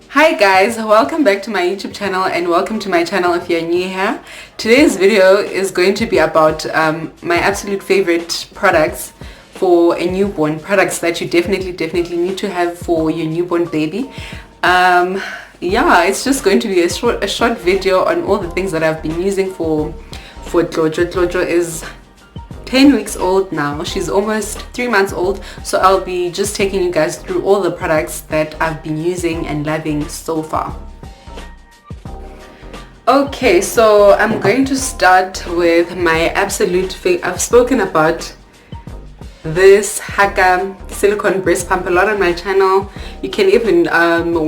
Hi guys, welcome back to my YouTube channel and welcome to my channel if you're new here. Today's video is going to be about my absolute favorite products for a newborn, products that you definitely need to have for your newborn baby. Yeah, it's just going to be a short video on all the things that I've been using for Jojo. Jojo is 10 weeks old now. She's almost 3 months old, so I'll be just taking you guys through all the products that I've been using and loving so far. Okay, so I'm going to start with my absolute favorite. I've spoken about this Haka silicone breast pump a lot on my channel. You can even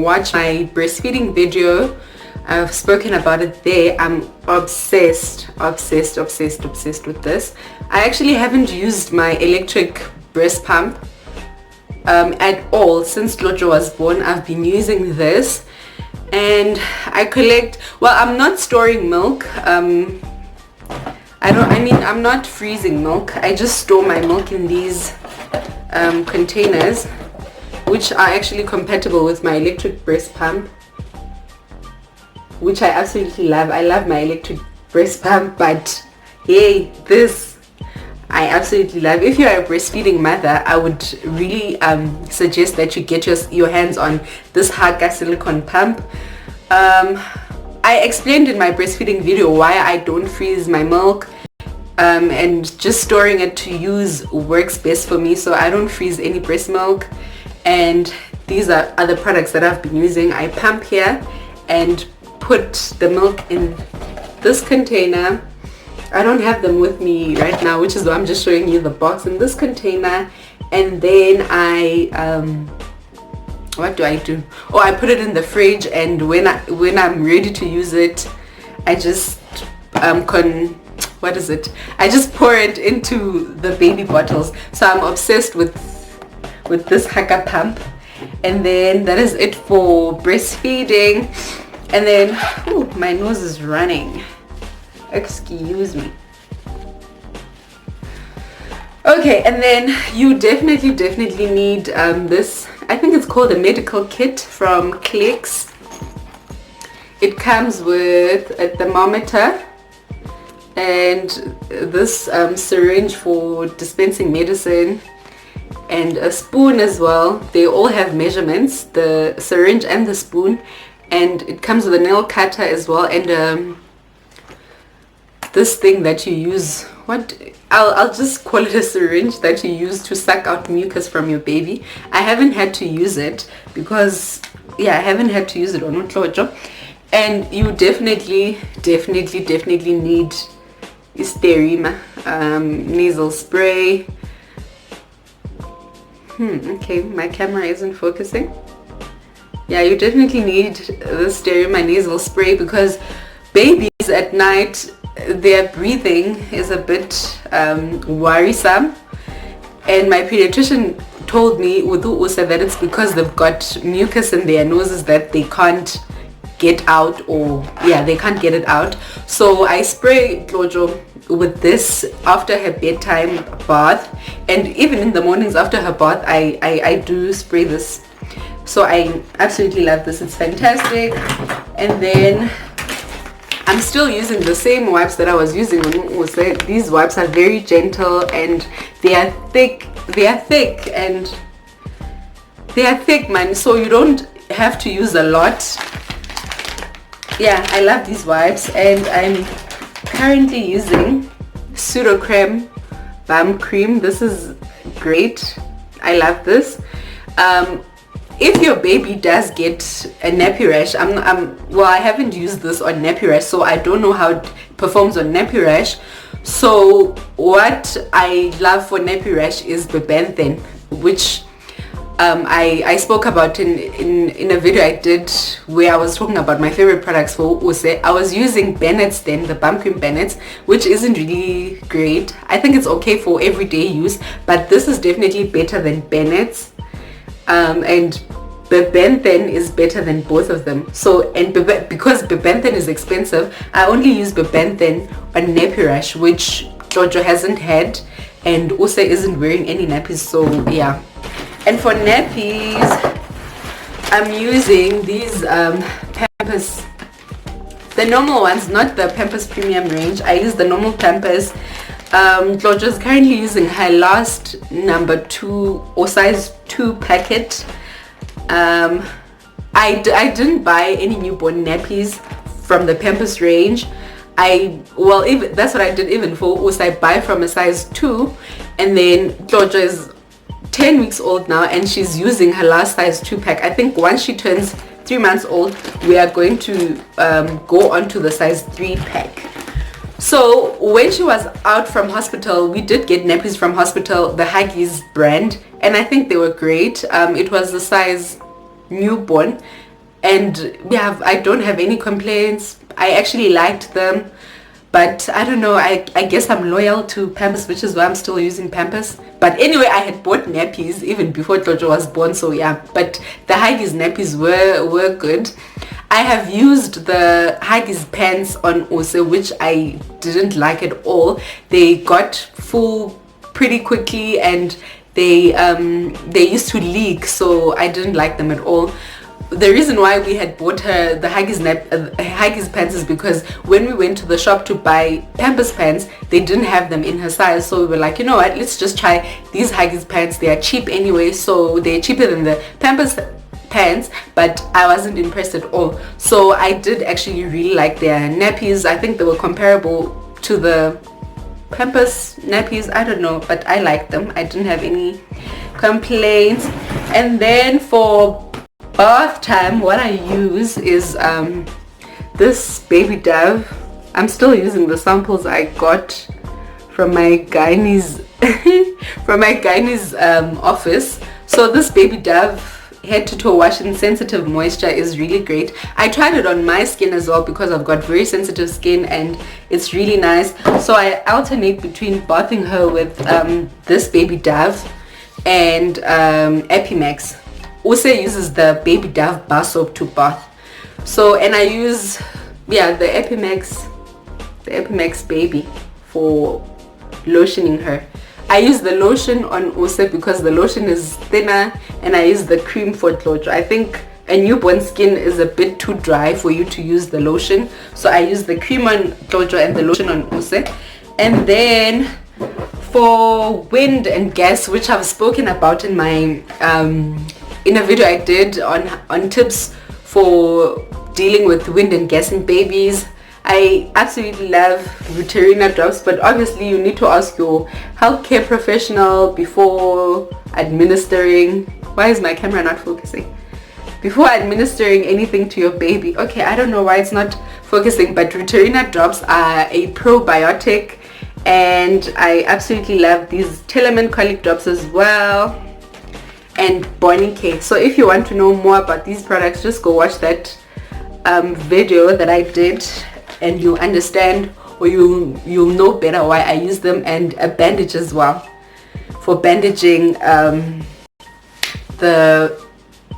watch my breastfeeding video. I've spoken about it there. I'm obsessed with this. I actually haven't used my electric breast pump at all since Jojo was born. I've been using this, and I collect, well, I'm not storing milk. I'm not freezing milk. I just store my milk in these containers, which are actually compatible with my electric breast pump, which I absolutely love. I love my electric breast pump, but hey, this I absolutely love. If you're a breastfeeding mother, I would really suggest that you get your hands on this Haka silicone pump. I explained in my breastfeeding video why I don't freeze my milk, and just storing it to use works best for me, so I don't freeze any breast milk. And these are other products that I've been using. I pump here and put the milk in this container. I don't have them with me right now, which is why I'm just showing you the box in this container. And then what do I do? Oh, I put it in the fridge, and when I'm ready to use it, I just I just pour it into the baby bottles. So I'm obsessed with this Haka pump. And then that is it for breastfeeding. And then, oh, my nose is running. Excuse me. Okay, and then you definitely need this. I think it's called a medical kit from Clicks. It comes with a thermometer and this syringe for dispensing medicine, and a spoon as well. They all have measurements, the syringe and the spoon. And it comes with a nail cutter as well, and this thing that you use, I'll just call it a syringe that you use to suck out mucus from your baby. I haven't had to use it because, yeah, I haven't had to use it on Jojo. And you definitely need Listerine, nasal spray. Okay, my camera isn't focusing. Yeah, you definitely need this Listerine nasal spray because babies at night, their breathing is a bit worrisome, and my pediatrician told me that it's because they've got mucus in their noses that they can't get out, or yeah, they can't get it out. So I spray Jojo with this after her bedtime bath, and even in the mornings after her bath, I do spray this. So I absolutely love this. It's fantastic. And then I'm still using the same wipes that I was using when it was there. These wipes are very gentle, and they are thick. They are thick, man, so you don't have to use a lot. Yeah, I love these wipes, and I'm currently using Pseudo-Creme Bum Cream. This is great. I love this. If your baby does get a nappy rash, well, I haven't used this on nappy rash, so I don't know how it performs on nappy rash. So what I love for nappy rash is Bepanthen, which I spoke about in a video I did where I was talking about my favorite products for Use. I was using Bennett's then, the bum cream Bennett's, which isn't really great. I think it's okay for everyday use, but this is definitely better than Bennett's. And Bepanthen is better than both of them. So, and because Bepanthen is expensive, I only use Bepanthen on nappy rash, which Jojo hasn't had, and Use isn't wearing any nappies, so yeah. And for nappies, I'm using these Pampers, the normal ones, not the Pampers Premium range. I use the normal Pampers. Georgia's currently using her last number 2 or size 2 packet. I didn't buy any newborn nappies from the Pampers range. Even that's what I did. Even for Us, I buy from a size 2, and then Georgia is 10 weeks old now, and she's using her last size 2 pack. I think once she turns 3 months old, we are going to go on to the size 3 pack. So when she was out from hospital, we did get nappies from hospital, the Huggies brand, and I think they were great. It was the size newborn, and I don't have any complaints. I actually liked them, but I don't know, I guess I'm loyal to Pampers, which is why I'm still using Pampers. But anyway, I had bought nappies even before Jojo was born, so yeah. But the Huggies nappies were good. I have used the Huggies pants on Use, which I didn't like at all. They got full pretty quickly, and they used to leak, so I didn't like them at all. The reason why we had bought her the Huggies pants is because when we went to the shop to buy Pampers pants, they didn't have them in her size, so we were like, you know what, let's just try these Huggies pants. They are cheap anyway, so they're cheaper than the Pampers pants, but I wasn't impressed at all. So I did actually really like their nappies. I think they were comparable to the Pampers nappies. I don't know, but I liked them. I didn't have any complaints. And then for bath time, what I use is this Baby Dove. I'm still using the samples I got from my gynae's office. So this Baby Dove head to toe wash in sensitive moisture is really great. I tried it on my skin as well because I've got very sensitive skin, and it's really nice. So I alternate between bathing her with this Baby Dove and Epimax. Use uses the Baby Dove bar soap to bath. So, and I use the Epimax baby for lotioning her. I use the lotion on Use because the lotion is thinner, and I use the cream for Jojo. I think a newborn skin is a bit too dry for you to use the lotion, so I use the cream on Jojo and the lotion on Use. And then for wind and gas, which I've spoken about in my in a video I did on tips for dealing with wind and gas in babies, I absolutely love Ruterina drops, but obviously you need to ask your healthcare professional before administering. Why is my camera not focusing? Before administering anything to your baby. Okay, I don't know why it's not focusing, but Ruterina drops are a probiotic, and I absolutely love these Telemin colic drops as well, and Bonnie K. So if you want to know more about these products, just go watch that video that I did, and you'll understand, or you'll know better why I use them. And a bandage as well for bandaging the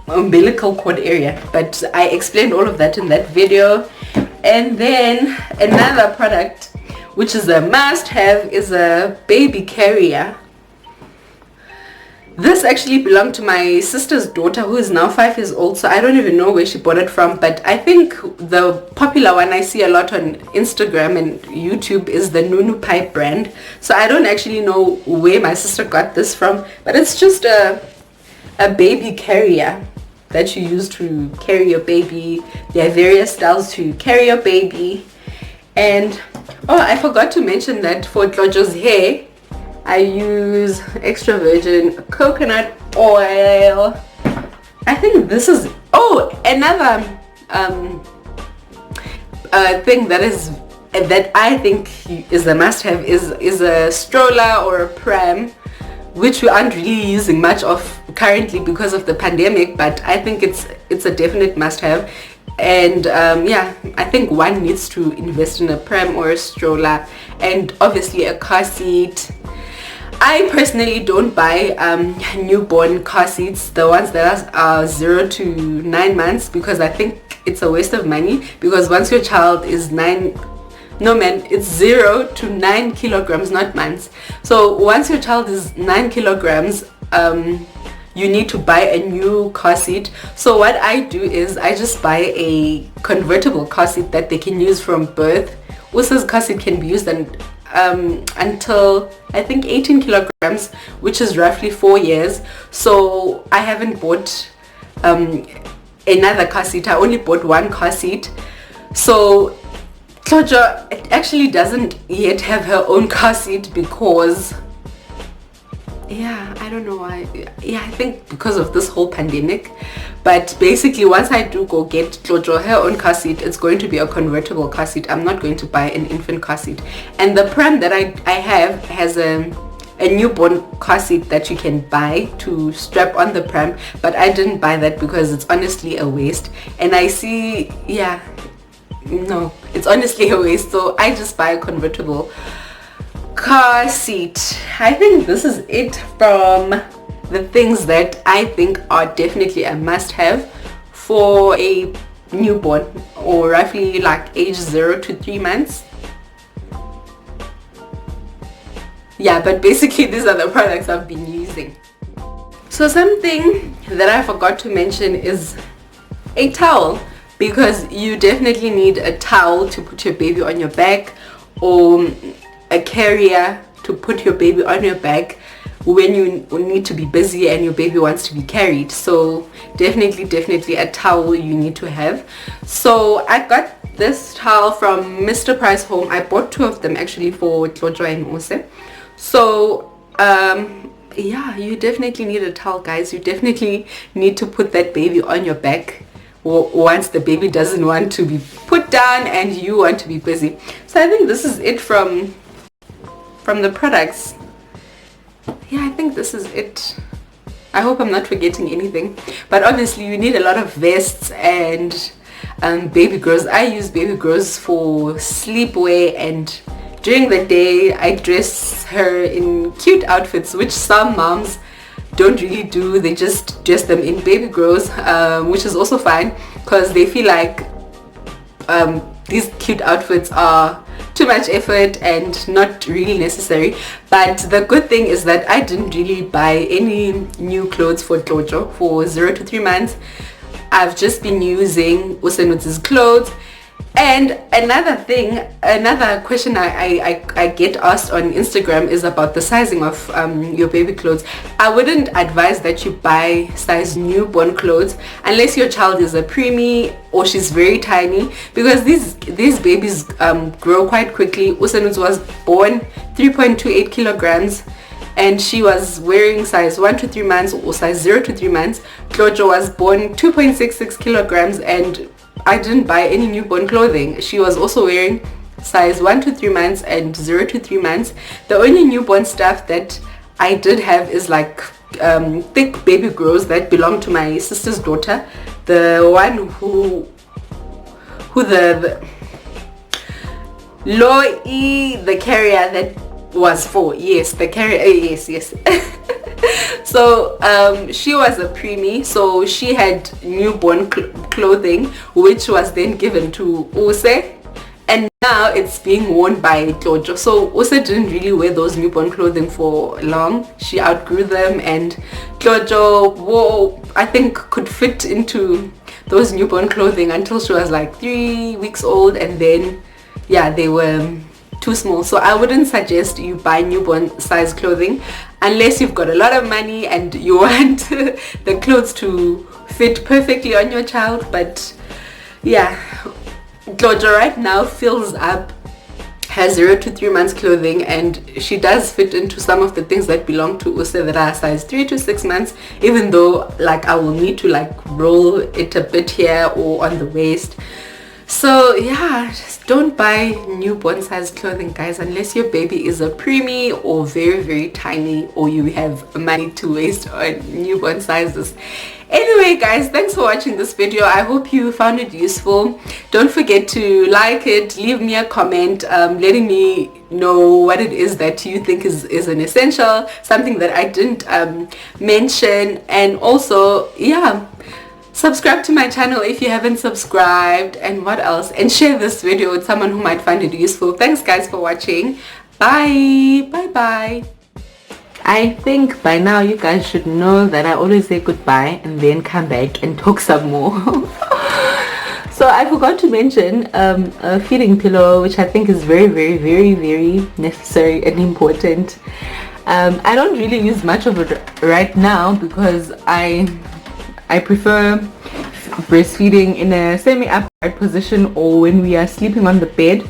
umbilical cord area, but I explained all of that in that video. And then another product which is a must-have is a baby carrier. This actually belonged to my sister's daughter, who is now 5 years old, so I don't even know where she bought it from, but I think the popular one I see a lot on Instagram and YouTube is the Nunu Pipe brand. So I don't actually know where my sister got this from, but it's just a baby carrier that you use to carry your baby. There are various styles to carry your baby. And oh, I forgot to mention that for Jojo's hair, I use extra virgin coconut oil. I think this is, oh, another thing that I think is a must-have is a stroller or a pram, which we aren't really using much of currently because of the pandemic, but I think it's a definite must-have. And yeah, I think one needs to invest in a pram or a stroller, and obviously a car seat. I personally don't buy newborn car seats, the ones that are 0 to 9 months, because I think it's a waste of money, because once your child is 9 No man, it's 0 to 9 kilograms, not months. So once your child is 9 kilograms, you need to buy a new car seat. So what I do is I just buy a convertible car seat that they can use from birth. Usa's car seat can be used until I think 18 kilograms, which is roughly 4 years. So I haven't bought another car seat. I only bought one car seat. So Claudia actually doesn't yet have her own car seat because, yeah, I don't know why. Yeah, I think because of this whole pandemic. But basically, once I do go get Claudia her own car seat, it's going to be a convertible car seat. I'm not going to buy an infant car seat. And the pram that I have has a newborn car seat that you can buy to strap on the pram, but I didn't buy that because it's honestly a waste. And I see, yeah, no, it's honestly a waste. So I just buy a convertible car seat. I think this is it from the things that I think are definitely a must-have for a newborn, or roughly like age 0 to 3 months. Yeah, but basically these are the products I've been using. So something that I forgot to mention is a towel, because you definitely need a towel to put your baby on your back, or a carrier to put your baby on your back when you need to be busy and your baby wants to be carried. So definitely a towel you need to have. So I got this towel from Mr. Price Home. I bought 2 of them actually for Claudia and Ose. So yeah, you definitely need a towel, guys. You definitely need to put that baby on your back once the baby doesn't want to be put down and you want to be busy. So I think this is it from the products. Yeah, I think this is it. I hope I'm not forgetting anything, but obviously you need a lot of vests and baby girls. I use baby girls for sleepwear, and during the day I dress her in cute outfits, which some moms don't really do. They just dress them in baby girls, which is also fine because they feel like these cute outfits are too much effort and not really necessary. But the good thing is that I didn't really buy any new clothes for Claudia for 0 to 3 months. I've just been using Usenut's clothes. And another question I get asked on Instagram is about the sizing of your baby clothes. I wouldn't advise that you buy size newborn clothes unless your child is a preemie or she's very tiny, because these babies grow quite quickly. Usenut was born 3.28 kilograms and she was wearing size 1 to 3 months or size 0 to 3 months. Claudia was born 2.66 kilograms and I didn't buy any newborn clothing. She was also wearing size 1 to 3 months and 0 to 3 months. The only newborn stuff that I did have is like thick baby girls that belong to my sister's daughter, the one who the the carrier that was for. Yes, the carrier. Yes. So she was a preemie, so she had newborn clothing, which was then given to Use, and now it's being worn by Claudia. So Use didn't really wear those newborn clothing for long. She outgrew them, and Claudia I think could fit into those newborn clothing until she was like 3 weeks old, and then yeah, they were too small. So I wouldn't suggest you buy newborn size clothing unless you've got a lot of money and you want the clothes to fit perfectly on your child. But yeah, Claudia right now fills up her 0 to 3 months clothing, and she does fit into some of the things that belong to Use that are size 3 to 6 months, even though like I will need to like roll it a bit here or on the waist. So yeah, just don't buy newborn size clothing, guys, unless your baby is a preemie or very tiny, or you have money to waste on newborn sizes. Anyway guys, thanks for watching this video. I hope you found it useful. Don't forget to like it, leave me a comment letting me know what it is that you think is an essential, something that I didn't mention. And also, yeah, Subscribe to my channel if you haven't subscribed, and what else, and share this video with someone who might find it useful. Thanks guys for watching. Bye bye. I think by now you guys should know that I always say goodbye and then come back and talk some more. So I forgot to mention a feeding pillow, which I think is very necessary and important. I don't really use much of it right now because I prefer breastfeeding in a semi-upright position or when we are sleeping on the bed.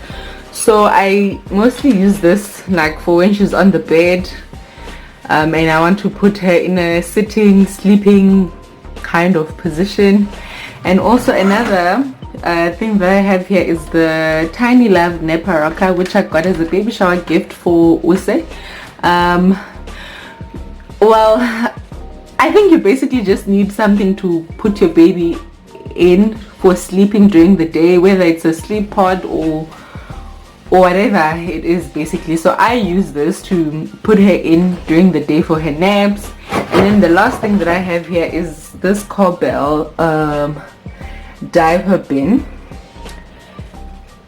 So I mostly use this like for when she's on the bed and I want to put her in a sitting, sleeping kind of position. And also another thing that I have here is the Tiny Love Napper Rocker, which I got as a baby shower gift for Use. Well, I think you basically just need something to put your baby in for sleeping during the day, whether it's a sleep pod or whatever it is basically. So I use this to put her in during the day for her naps. And then the last thing that I have here is this Cobell diaper bin.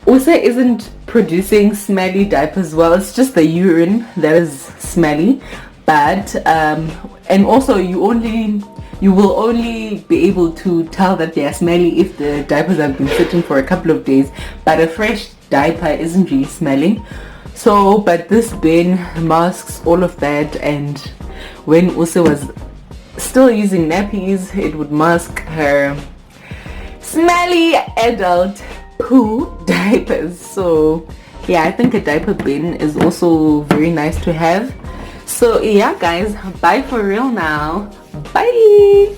Use isn't producing smelly diapers. Well, it's just the urine that is smelly, but and also you will only be able to tell that they are smelly if the diapers have been sitting for a couple of days, but a fresh diaper isn't really smelling. So but this bin masks all of that, and when Use was still using nappies, it would mask her smelly adult poo diapers. So yeah, I think a diaper bin is also very nice to have. So yeah guys, bye for real now. Bye.